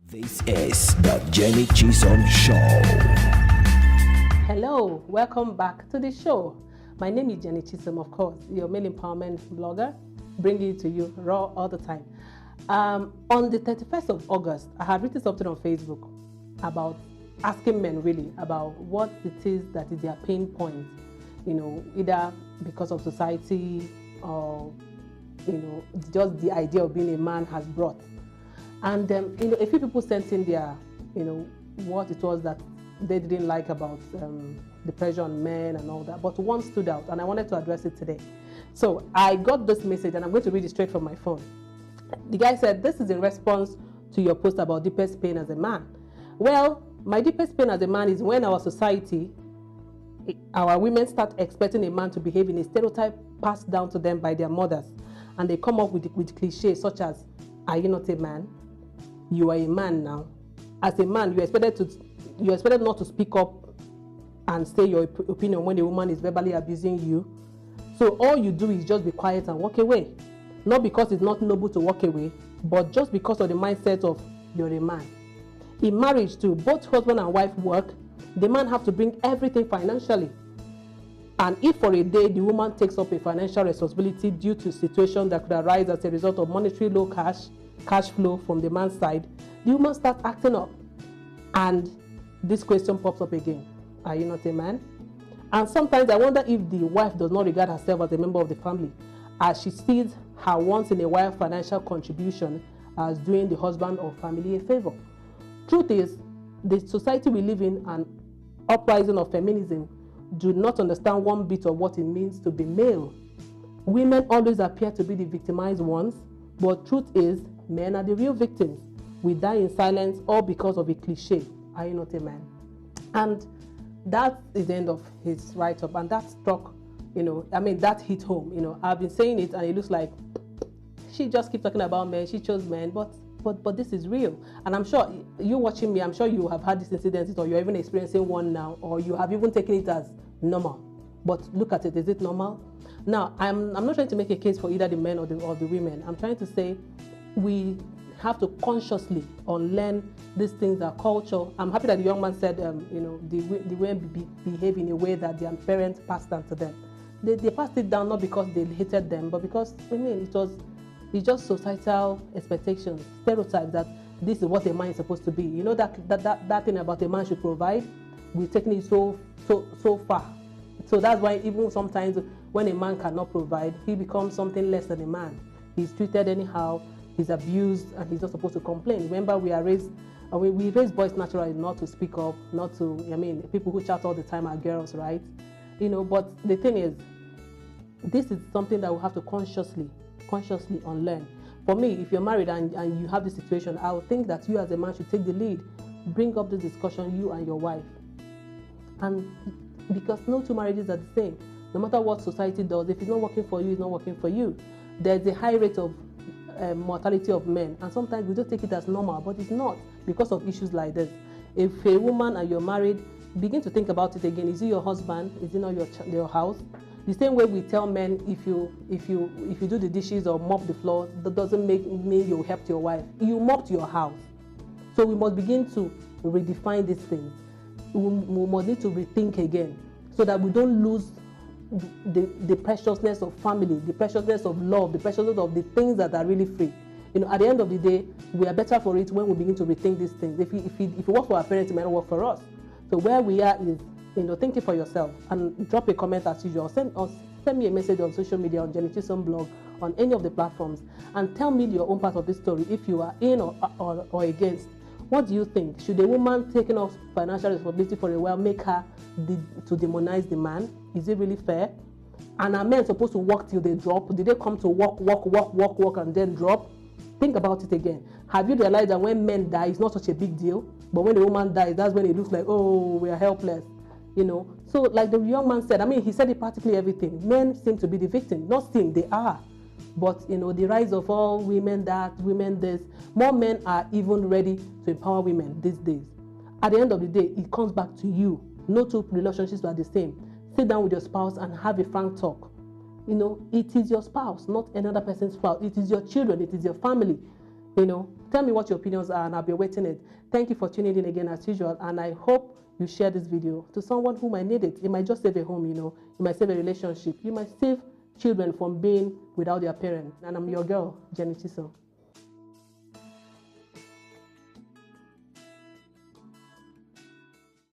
This is the Jenny Chisom Show. Hello, welcome back to the show. My name is Jenny Chisom, of course, your male empowerment blogger, bringing it to you raw all the time. On the 31st of August, I have written something on Facebook about asking men really about what it is that is their pain point, either because of society or, just the idea of being a man has brought. And, a few people sent in their, what it was that they didn't like about the pressure on men and all that. But one stood out, and I wanted to address it today. So I got this message, and I'm going to read it straight from my phone. The guy said, "This is in response to your post about deepest pain as a man." Well, my deepest pain as a man is when our society, our women start expecting a man to behave in a stereotype passed down to them by their mothers. And they come up with cliches such as, "Are you not a man? You are a man now. As a man, you're expected not to speak up and say your opinion when a woman is verbally abusing you. So all you do is just be quiet and walk away. Not because it's not noble to walk away, but just because of the mindset of you're a man." In marriage too, both husband and wife work. The man have to bring everything financially. And if for a day the woman takes up a financial responsibility due to situation that could arise as a result of monetary low cash flow from the man's side, the woman starts acting up. And this question pops up again. Are you not a man? And sometimes I wonder if the wife does not regard herself as a member of the family, as she sees her once in a while financial contribution as doing the husband or family a favor. Truth is, the society we live in and uprising of feminism do not understand one bit of what it means to be male. Women always appear to be the victimized ones, but truth is, men are the real victims. We die in silence all because of a cliche. Are you not a man? And that is the end of his write-up, and that struck, that hit home. I've been saying it, and it looks like she just keeps talking about men. She chose men, but this is real. And I'm sure you watching me, I'm sure you have had this incident, or you're even experiencing one now, or you have even taken it as normal. But look at it, is it normal? Now, I'm not trying to make a case for either the men or the women. I'm trying to say we have to consciously unlearn these things that culture. I'm happy that the young man said, the women behave in a way that their parents passed down to them. They passed it down not because they hated them, but because, it's just societal expectations, stereotypes that this is what a man is supposed to be. That thing about a man should provide, we're taking it so far. So that's why even sometimes when a man cannot provide, he becomes something less than a man. He's treated anyhow, he's abused, and he's not supposed to complain. Remember, we raise boys naturally not to speak up, not to, people who chat all the time are girls, right? But the thing is, this is something that we have to consciously unlearn. For me, if you're married and you have this situation, I would think that you as a man should take the lead. Bring up this discussion, you and your wife. And because no two marriages are the same. No matter what society does, if it's not working for you, it's not working for you. There's a high rate of mortality of men, and sometimes we just take it as normal, but it's not, because of issues like this. If a woman and you're married, begin to think about it again. Is it your husband? Is it not your house? The same way we tell men, if you do the dishes or mop the floor, that doesn't mean you helped your wife. You mopped your house. So we must begin to redefine these things. We must need to rethink again, so that we don't lose the preciousness of family, the preciousness of love, the preciousness of the things that are really free. At the end of the day, we are better for it when we begin to rethink these things. If it works for our parents, it might not work for us. So where we are is, think it for yourself, and drop a comment as usual. Send me a message on social media, on Jenny Chisom blog, on any of the platforms, and tell me your own part of this story. If you are in or against, what do you think? Should a woman taking up financial responsibility for a while make her to demonize the man? Is it really fair? And are men supposed to work till they drop? Did they come to work, and then drop? Think about it again. Have you realized that when men die, it's not such a big deal? But when a woman dies, that's when it looks like, oh, we are helpless. So like the young man said, he said it practically everything. Men seem to be the victim. Not seem, they are. But, the rise of all women that, women this, more men are even ready to empower women these days. At the end of the day, it comes back to you. No two relationships are the same. Sit down with your spouse and have a frank talk. It is your spouse, not another person's spouse. It is your children. It is your family. Tell me what your opinions are, and I'll be waiting it. Thank you for tuning in again as usual, and I hope you share this video to someone who might need it. It might just save a home, you might save a relationship, you might save children from being without their parent. And I'm your girl, Jenny Chisom.